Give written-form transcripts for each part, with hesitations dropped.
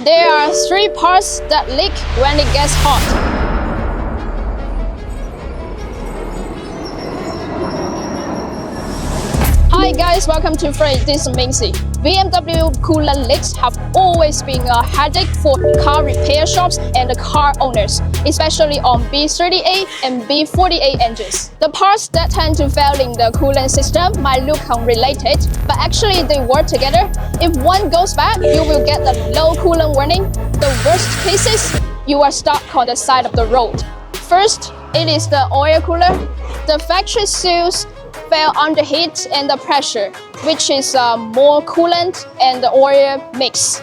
There are 3 parts that leak when it gets hot. Hi guys, welcome to Frey. This is Mingxi. BMW coolant leaks have always been a headache for car repair shops and car owners, especially on B38 and B48 engines. The parts that tend to fail in the coolant system might look unrelated, but actually they work together. If one goes bad, you will get a low coolant warning. The worst cases, you are stuck on the side of the road. First, it is the oil cooler. The factory seals fail under heat and the pressure, which is more coolant and the oil mix.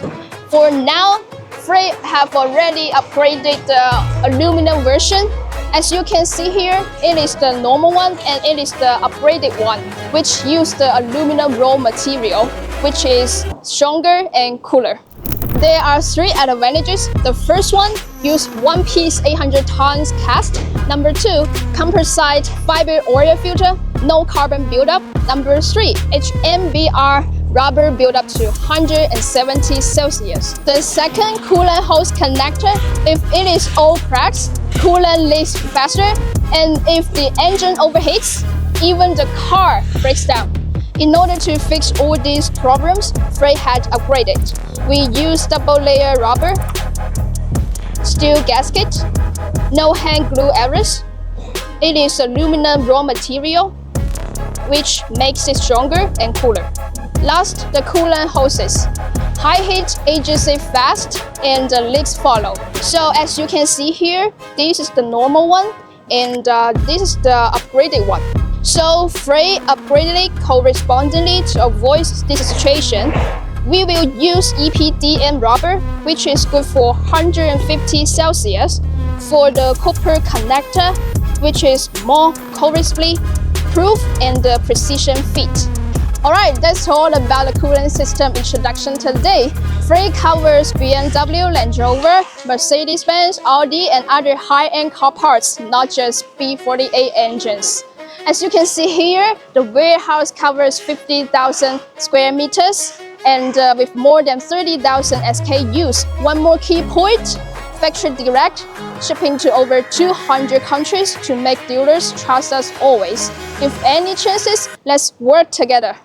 For now, Frey have already upgraded the aluminum version. As you can see here, it is the normal one and it is the upgraded one, which use the aluminum raw material, which is stronger and cooler. There are 3 advantages. The first one, use one-piece 800 tons cast. Number 2, composite fiber oil filter, no carbon buildup. Number 3, HNBR rubber buildup to 170 Celsius. The second coolant hose connector, if it is all cracks, coolant leaks faster, and if the engine overheats, even the car breaks down. In order to fix all these problems, Frey had upgraded. We use double-layer rubber, steel gasket, no hand glue errors. It is aluminum raw material, which makes it stronger and cooler. Last, the coolant hoses. High heat ages it fast and the leaks follow. So as you can see here, this is the normal one and this is the upgraded one. So Frey upgraded it correspondingly to avoid this situation. We will use EPDM rubber, which is good for 150 Celsius, for the copper connector, which is more corrosively proof and the precision fit. Alright, that's all about the coolant system introduction today. Frey covers BMW, Land Rover, Mercedes-Benz, Audi and other high-end car parts, not just B48 engines. As you can see here, the warehouse covers 50,000 square meters and with more than 30,000 SKUs. One more key point, factory direct, shipping to over 200 countries to make dealers trust us always. If any chances, let's work together.